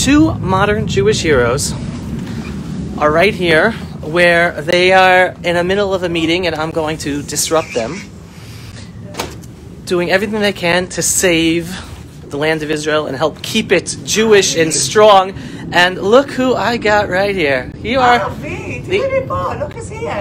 two modern Jewish heroes are right here where they are in the middle of a meeting and I'm going to disrupt them, doing everything they can to save the land of Israel and help keep it Jewish and strong. And look who I got right here. You are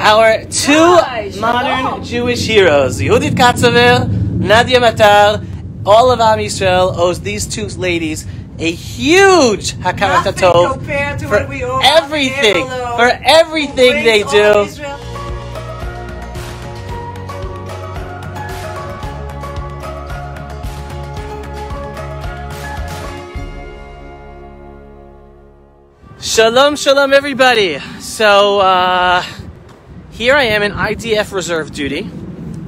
our two modern Jewish heroes. Yehudit Katzover, Nadia Matar. All of Am Yisrael owes these two ladies a huge hakarat hatov for everything they do. Shalom, shalom, everybody. So here I am in IDF reserve duty.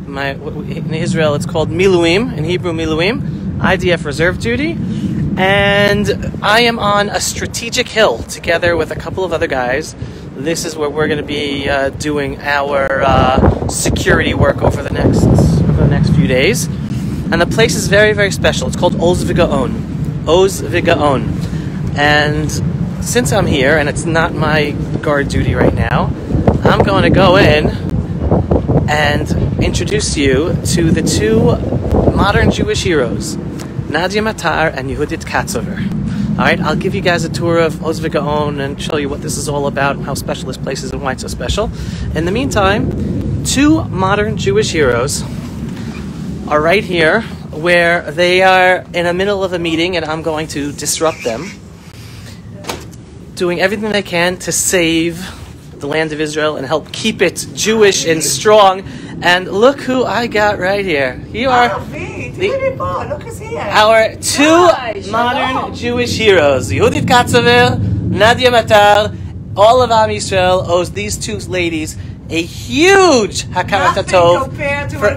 In Israel, it's called Miluim. In Hebrew, Miluim. IDF reserve duty. And I am on a strategic hill together with a couple of other guys. This is where we're going to be doing our security work over the next few days. And the place is very, very special. It's called Oz V'Gaon. Oz V'Gaon. And since I'm here and it's not my guard duty right now, I'm going to go in and introduce you to the two modern Jewish heroes, Nadia Matar and Yehudit Katzover. Alright, I'll give you guys a tour of Oz V'Gaon and show you what this is all about and how special this place is and why it's so special. In the meantime, two modern Jewish heroes are right here where they are in the middle of a meeting and I'm going to disrupt them, doing everything they can to save the land of Israel and help keep it Jewish and strong. And look who I got right here. You are our two modern Jewish heroes. Yehudit Katzover, Nadia Matar. All of Am Yisrael owes these two ladies a huge hakarat hatov for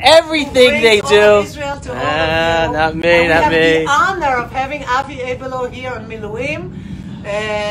everything they do. Not me. We have the honor of having Avi Ebelo here on Miluim.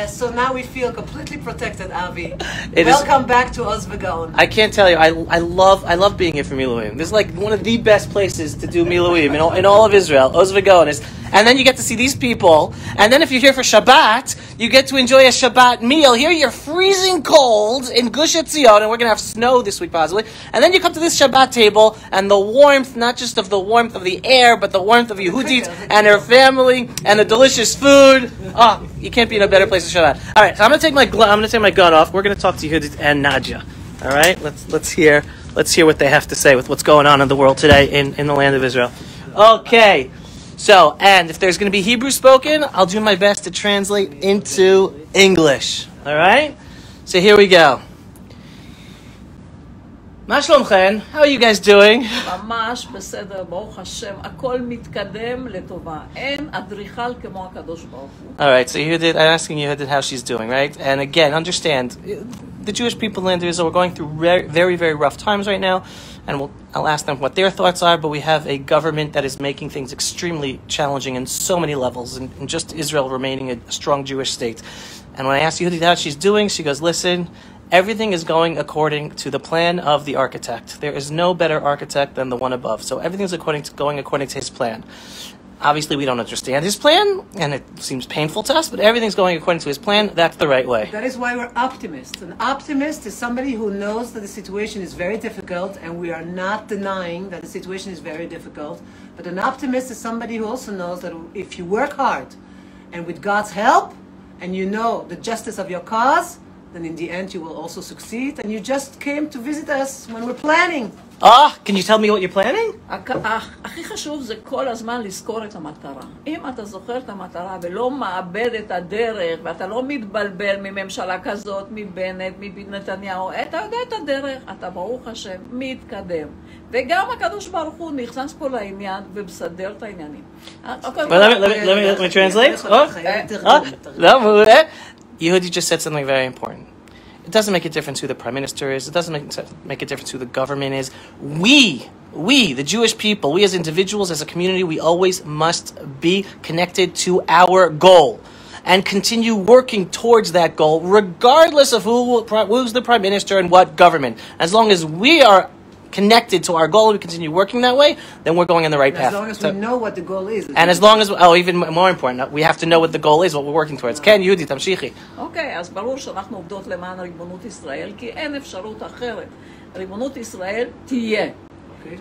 So now we feel completely protected, Avi. Welcome back to Oz V'Gaon. I can't tell you, I love being here for Miluim. This is like one of the best places to do Miluim in all of Israel. Oz V'Gaon is. And then you get to see these people. And then if you're here for Shabbat, you get to enjoy a Shabbat meal. Here you're freezing cold in Gush Etzion, and we're going to have snow this week possibly. And then you come to this Shabbat table, and the warmth, not just of the warmth of the air, but the warmth of Yehudit and her family, and the delicious food. Oh, you can't be in a better place to Shabbat. All right, so I'm going to take my gun off. We're going to talk to Yehudit and Nadia. All right, let's hear what they have to say with what's going on in the world today in the land of Israel. Okay. So, and if there's going to be Hebrew spoken, I'll do my best to translate into English. All right? So here we go. מה שלומכם? How are you guys doing? ממש בסדר, ברוך השם. הכל מתקדם לטובה. אין אדריכל כמו הקדוש ברוך הוא. All right, so I'm asking Yehudit how she's doing, right? And again, understand, the Jewish people in the land of Israel are going through very, very rough times right now. And I'll ask them what their thoughts are, but we have a government that is making things extremely challenging in so many levels, and just Israel remaining a strong Jewish state. And when I asked Yehudit how she's doing, she goes, listen, everything is going according to the plan of the architect. There is no better architect than the one above. So everything is going according to his plan. Obviously, we don't understand his plan, and it seems painful to us, but everything's going according to his plan. That's the right way. That is why we're optimists. An optimist is somebody who knows that the situation is very difficult, and we are not denying that the situation is very difficult. But an optimist is somebody who also knows that if you work hard, and with God's help, and you know the justice of your cause, then in the end you will also succeed. And you just came to visit us when we're planning. Can you tell me what you're planning? הכי חשוב זה כל הזמן לזכור את המטרה. אם אתה זוכר את המטרה ולא מאבד את הדרך, ואתה לא מתבלבל מממשלה כזאת, מבנט, מנתניהו, אתה יודע את הדרך, אתה ברוך השם מתקדם. וגם הקדוש ברוך הוא נכנס פה לעניין ומסדר את העניינים. Let me translate. Yehudi just said something very important. It doesn't make a difference who the prime minister is. It doesn't make a difference who the government is. We, the Jewish people, we as individuals, as a community, we always must be connected to our goal and continue working towards that goal, regardless of who's the prime minister and what government. As long as we are connected to our goal, we continue working that way, then we're going in the right path. As long as we know what the goal is. And as long as, even more important, we have to know what the goal is, what we're working towards. כן, יהודית, תמשיכי. אוקיי, אז ברור שאנחנו עובדות למען ריבונות ישראל, כי אין אפשרות אחרת. ריבונות ישראל תהיה.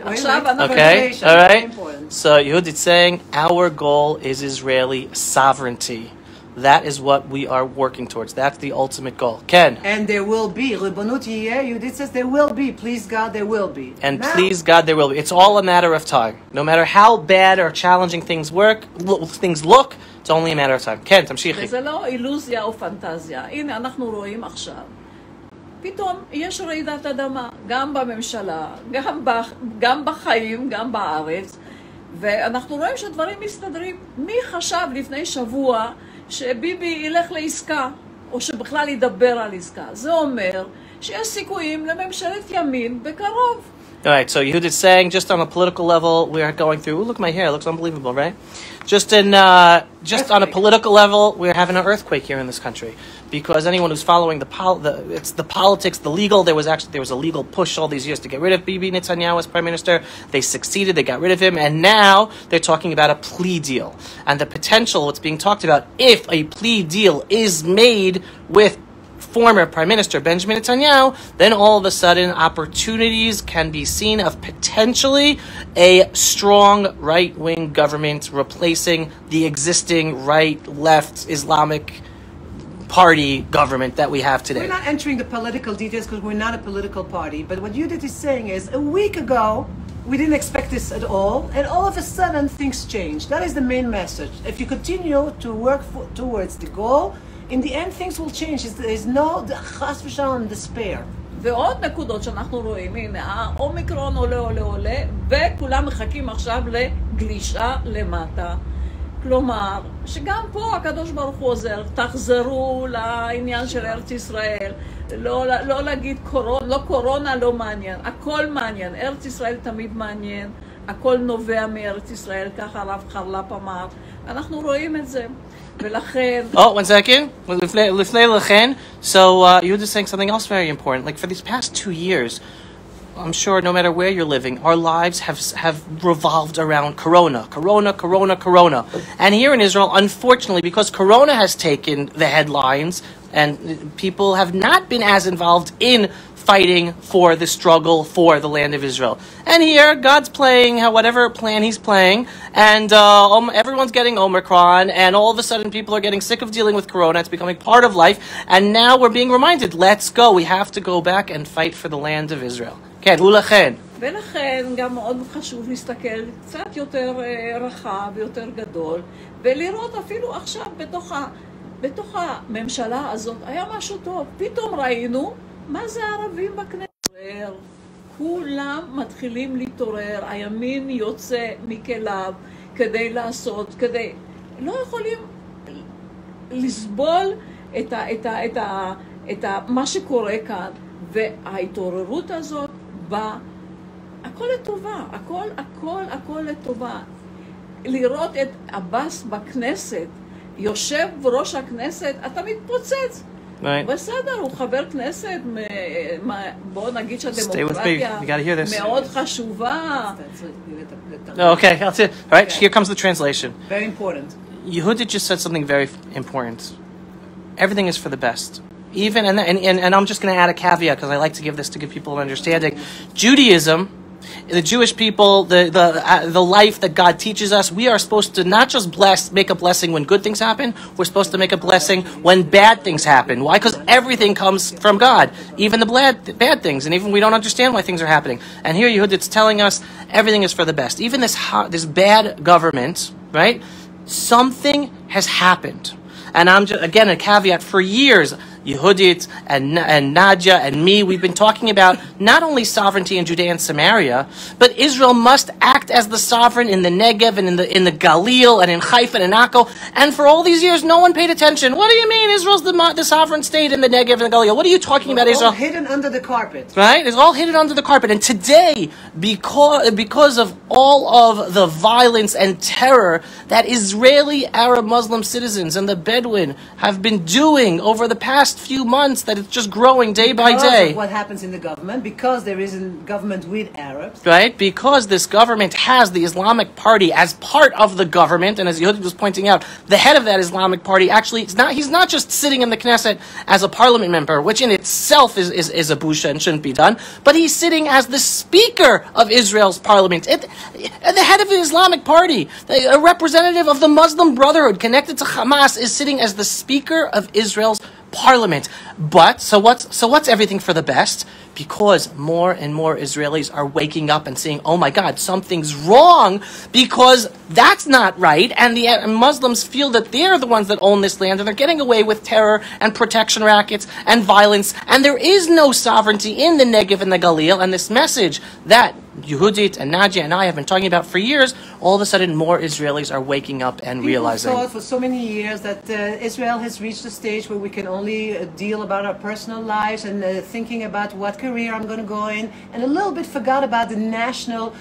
עכשיו אנחנו... Okay, all right. So Yehudit's saying, our goal is Israeli sovereignty. That is what we are working towards. That's the ultimate goal. Ken. And there will be. Rebonut Yeh, Yehudit says there will be. Please God, there will be. And now, please God, there will be. It's all a matter of time. No matter how bad or challenging things look, it's only a matter of time. Ken, תמשיכי. וזה לא אילוזיה או פנטזיה. הנה, אנחנו רואים עכשיו. פתאום יש רעידת אדמה, גם בממשלה, גם בחיים, גם בארץ. ואנחנו רואים שדברים מסתדרים. מי חשב לפני שבוע שביבי ילך לעסקה, או שבכלל ידבר על עסקה? זה אומר שיש סיכויים לממשלת ימין בקרוב. All right, so Yehudit's saying, just on a political level, we are going through, look at my hair, it looks unbelievable, right? Just on a political level, we're having an earthquake here in this country. Because anyone who's following the politics, the legal, there was a legal push all these years to get rid of Bibi Netanyahu as prime minister. They succeeded, they got rid of him, and now they're talking about a plea deal. And the potential, what's being talked about, if a plea deal is made with former Prime Minister Benjamin Netanyahu, then all of a sudden opportunities can be seen of potentially a strong right-wing government replacing the existing right-left Islamic party government that we have today. We're not entering the political details because we're not a political party, but what Yehudit is saying is, a week ago, we didn't expect this at all, and all of a sudden things change. That is the main message. If you continue to work towards the goal, in the end things will change. There is no chas v'shalom despair. ועוד נקודות שאנחנו רואים, הנה, האומיקרון עולה, וכולם מחכים עכשיו לגלישה למטה. כלומר, שגם פה הקדוש ברוך הוא עוזר, תחזרו לעניין של ארץ ישראל, לא להגיד קורונה לא מעניין, הכל מעניין, ארץ ישראל תמיד מעניין, הכל נובע מארץ ישראל, ככה הרב חרל"פ אמר, אנחנו רואים את זה. Oh, 1 second. So you were just saying something else very important. Like for these past 2 years, I'm sure no matter where you're living, our lives have revolved around Corona. And here in Israel, unfortunately, because Corona has taken the headlines and people have not been as involved in fighting for the struggle for the land of Israel. And here, God's playing whatever plan he's playing, and everyone's getting Omicron, and all of a sudden people are getting sick of dealing with Corona. It's becoming part of life, and now we're being reminded, let's go. We have to go back and fight for the land of Israel. כן, ולכן. ולכן גם מאוד חשוב להסתכל קצת יותר רחב ויותר גדול, ולראות אפילו עכשיו בתוך הממשלה הזאת היה משהו טוב. פתאום ראינו מה זה הערבים בכנסת? כולם מתחילים להתעורר, הימין יוצא מכליו כדי לעשות, לא יכולים לסבול את מה שקורה כאן, וההתעוררות הזאת באה, הכל לטובה, הכל לטובה. לראות את עבאס בכנסת, יושב בראש הכנסת, אתה מתפוצץ. בסדר, הוא חבר כנסת, בואו נגיד שהדמוקרטיה מאוד חשובה. Okay, that's it. All right, here comes the translation. Very important. Yehudit just said something very important. Everything is for the best. Even, and I'm just going to add a caveat because I like to give this to give people an understanding. Judaism, the Jewish people, the life that God teaches us, we are supposed to not just make a blessing when good things happen, we're supposed to make a blessing when bad things happen. Why? Because everything comes from God, even the bad things, and even we don't understand why things are happening. And here Yehudit's telling us everything is for the best. Even this bad government, right? Something has happened. And I'm just, again, a caveat, for years, Yehudit and Nadia and me, we've been talking about not only sovereignty in Judea and Samaria, but Israel must act as the sovereign in the Negev and in the Galil and in Haifa and in Akko. And for all these years, no one paid attention. What do you mean Israel's the sovereign state in the Negev and the Galil? What are you talking about, Israel? All hidden under the carpet. Right? It's all hidden under the carpet. And today, because of all of the violence and terror that Israeli Arab Muslim citizens and the Bedouin have been doing over the past last few months that it's just growing day by Because day. of what happens in the government, because there is a government with Arabs. Right? Because this government has the Islamic Party as part of the government, and as Yehudi was pointing out, the head of that Islamic Party actually, he's not just sitting in the Knesset as a parliament member, which in itself is a busha and shouldn't be done, but he's sitting as the Speaker of Israel's parliament, the head of the Islamic Party, a representative of the Muslim Brotherhood connected to Hamas is sitting as the Speaker of Israel's parliament. But so what's everything for the best? Because more and more Israelis are waking up and saying, oh my God, something's wrong, because that's not right, and the Muslims feel that they're the ones that own this land, and they're getting away with terror and protection rackets and violence, and there is no sovereignty in the Negev and the Galil, and this message that Yehudit and Nadia and I have been talking about for years, all of a sudden more Israelis are waking up and realizing. People thought for so many years that Israel has reached a stage where we can only deal about our personal lives and thinking about what career I'm going to go in, and a little bit forgot about the national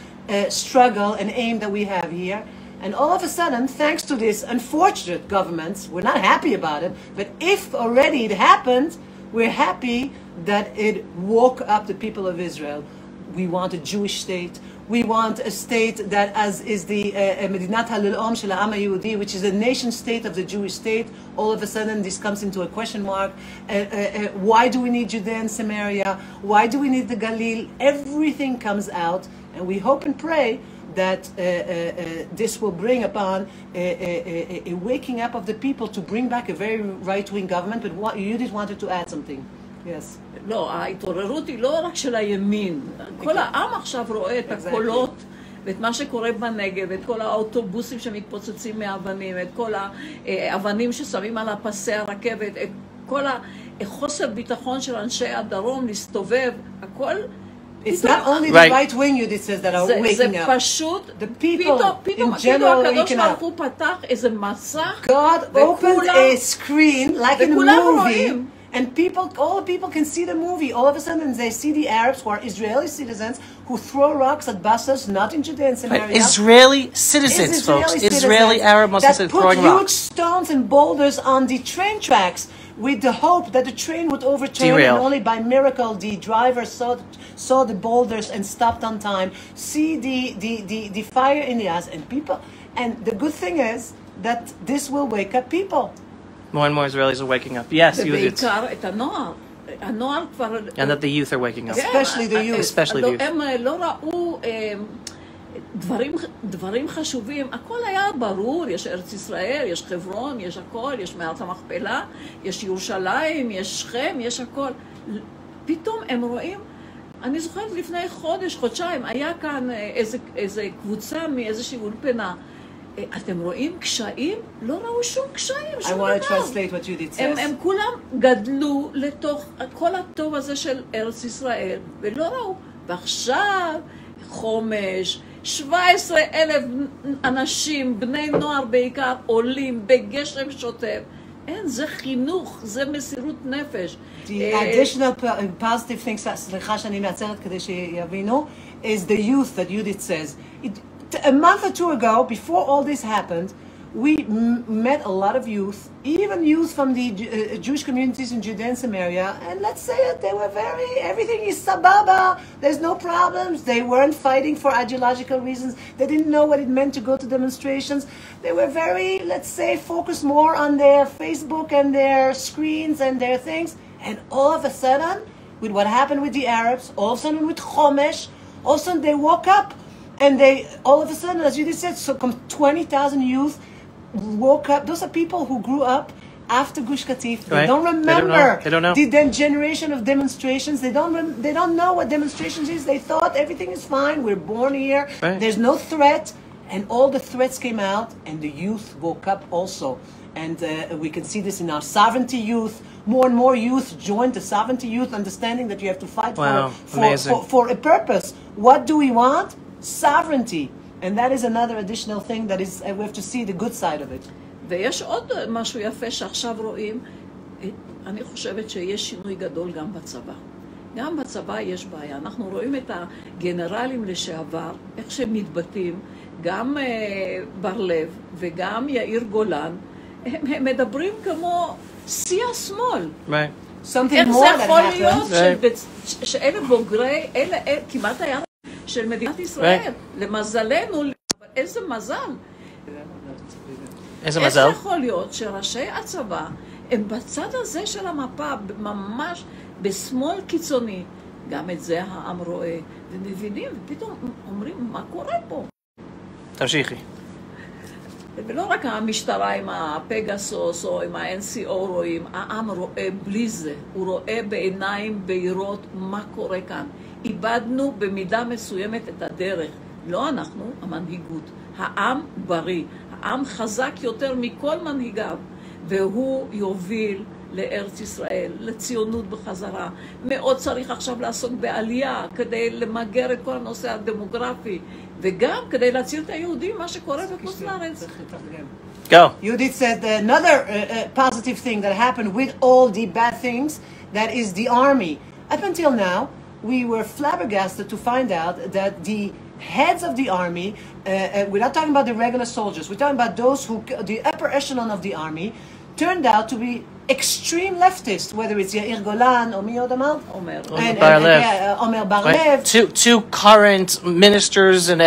struggle and aim that we have here. And all of a sudden, thanks to this unfortunate governments, we're not happy about it, but if already it happened, we're happy that it woke up the people of Israel. We want a Jewish state. We want a state that is the Medinat HaLil'om Shel Ha'am HaYehudi, which is a nation state of the Jewish state. All of a sudden, this comes into a question mark. Why do we need Judea and Samaria? Why do we need the Galil? Everything comes out, and we hope and pray that this will bring upon a waking up of the people to bring back a very right-wing government. But Judith wanted to add something. Yes. לא, ההתעוררות היא לא רק של הימין. כל העם עכשיו רואה את הקולות ואת מה שקורה בנגב, ואת כל האוטובוסים שמתפוצצים מהאבנים, את כל האבנים ששמים על הפסי הרכבת, את כל החוסר ביטחון של אנשי הדרום להסתובב, הכל... It's not only the right wing, Judith says, that are waking up. זה פשוט, the people פתאום, in general הקדוש waking ברוך up. הוא פתח איזה מסך, God opened a screen like in a movie. And all the people can see the movie. All of a sudden, they see the Arabs who are Israeli citizens who throw rocks at buses, not in Judea and Samaria. Right. Israeli citizens, folks. Israeli Arab Muslims throwing rocks. That put huge stones and boulders on the train tracks with the hope that the train would overturn. Derail. And only by miracle, the driver saw the boulders and stopped on time. See the fire in the eyes and people. And the good thing is that this will wake up people. More and more Israelis are waking up. Yes, ובעיקר את הנוער. הנוער כבר... And that the youth are waking up. Especially the youth. Especially the youth. הם לא ראו דברים חשובים. הכל היה ברור. יש ארץ ישראל, יש חברון, יש הכל, יש מערת המכפלה, יש ירושלים, יש שכם, יש הכל. פתאום הם רואים... אני זוכרת לפני חודשיים, היה כאן איזה קבוצה מאיזושהי אולפנה. אתם רואים קשיים? לא ראו שום קשיים, שום דבר. I want to translate what Judith says. הם כולם גדלו לתוך כל הטוב הזה של ארץ ישראל, ולא ראו. ועכשיו, חומש, 17,000 אנשים, בני נוער בעיקר, עולים בגשם שוטף. אין, זה חינוך, זה מסירות נפש. The additional positive things, סליחה שאני מעצרת כדי שיבינו, is the youth that Judith says. A month or two ago, before all this happened, we met a lot of youth, even youth from the Jewish communities in Judea and Samaria, and let's say it, they were everything is sababa, there's no problems, they weren't fighting for ideological reasons, they didn't know what it meant to go to demonstrations, they were very, let's say, focused more on their Facebook and their screens and their things, and all of a sudden, with what happened with the Arabs, all of a sudden with Chomesh, all of a sudden they woke up, and they, all of a sudden, as Judith said, so 20,000 youth woke up. Those are people who grew up after Gush Katif. They don't remember. They don't know. The generation of demonstrations. They don't know what demonstrations is. They thought everything is fine. We're born here. Right. There's no threat. And all the threats came out, and the youth woke up also. And we can see this in our sovereignty youth. More and more youth joined the sovereignty youth, understanding that you have to fight for a purpose. What do we want? Sovereignty. And that is another additional thing that is, we have to see the good side of it. ויש עוד משהו יפה שעכשיו רואים, אני חושבת שיש שינוי גדול גם בצבא. גם בצבא יש בעיה. אנחנו רואים את הגנרלים לשעבר, איך שהם מתבטאים, גם בר לב וגם יאיר גולן, הם מדברים כמו שיא השמאל. Right. Something איך more זה that יכול להיות happens. שאלה בוגרי, אלה כמעט היה של מדינת ישראל. למזלנו, איזה מזל. איזה איך מזל? זה יכול להיות שראשי הצבא הם בצד הזה של המפה, ממש בשמאל קיצוני? גם את זה העם רואה, ומבינים, ופתאום אומרים, מה קורה פה? תמשיכי. ולא רק המשטרה עם הפגסוס או עם ה-NCO רואים, העם רואה בלי זה, הוא רואה בעיניים בהירות מה קורה כאן. איבדנו במידה מסוימת את הדרך, לא אנחנו, המנהיגות. העם בריא, העם חזק יותר מכל מנהיגיו, והוא יוביל לארץ ישראל, לציונות בחזרה. מאוד צריך עכשיו לעסוק בעלייה כדי למגר את כל הנושא הדמוגרפי, וגם כדי להציל את היהודים, מה שקורה בחוץ לארץ. Go. Judith said another positive thing that happened with all the bad things, that is the army. Up until now, we were flabbergasted to find out that the heads of the army, we're not talking about the regular soldiers, we're talking about those who, the upper echelon of the army, turned out to be extreme leftists, whether it's Yair Golan or Mio Damal, Omer Bar-Lev. Two current ministers and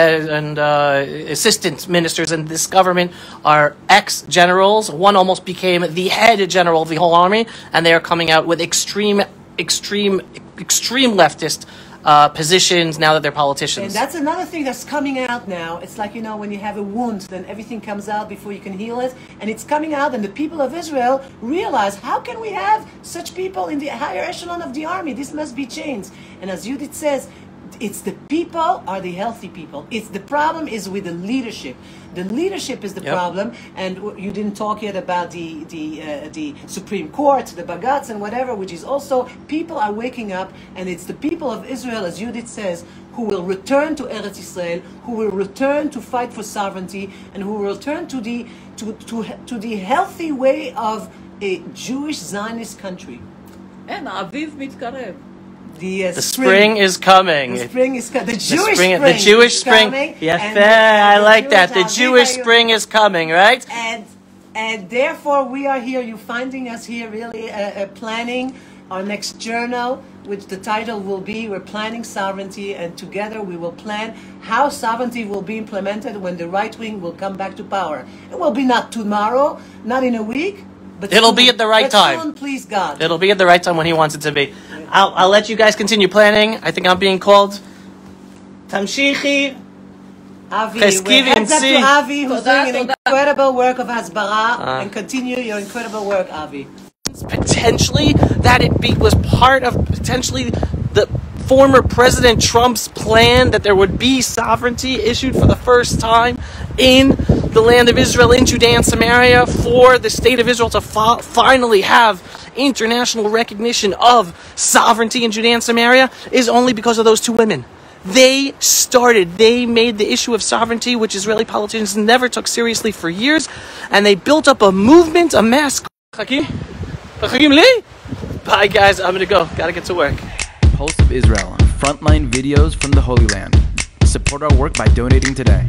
assistant ministers in this government are ex-generals. One almost became the head general of the whole army, and they are coming out with extreme leftist positions now that they're politicians. And that's another thing that's coming out now. It's like, you know, when you have a wound, then everything comes out before you can heal it. And it's coming out, and the people of Israel realize, how can we have such people in the higher echelon of the army? This must be changed. And as Judith says, it's the people are the healthy people. It's the problem is with the leadership. The leadership is the problem, and you didn't talk yet about the Supreme Court, the Bagats and whatever, which is also people are waking up, and it's the people of Israel, as Judith says, who will return to Eretz Israel, who will return to fight for sovereignty, and who will return to the healthy way of a Jewish Zionist country. אין, האביב מתקרב. The spring is coming. The spring is coming. The Jewish spring. The Jewish spring. Coming, Yes, I like that. The Jewish spring is coming, right? And therefore we are here. You finding us here really planning our next journal, which the title will be "We're Planning Sovereignty," and together we will plan how sovereignty will be implemented when the right wing will come back to power. It will be not tomorrow, not in a week. But it'll soon, be at the right time. Soon, please God. It'll be at the right time when he wants it to be. I'll let you guys continue planning. I think I'm being called. Tamshichi. Avi, heads up to Avi, who's doing an incredible work of Hasbara, and continue your incredible work, Avi. Potentially, that was part of potentially the former President Trump's plan that there would be sovereignty issued for the first time in the land of Israel, in Judea and Samaria, for the state of Israel to finally have international recognition of sovereignty in Judea and Samaria, is only because of those two women. They made the issue of sovereignty, which Israeli politicians never took seriously for years, and they built up a movement, a mass. Bye guys, I'm gonna go. Gotta get to work. Pulse of Israel, frontline videos from the Holy Land. Support our work by donating today.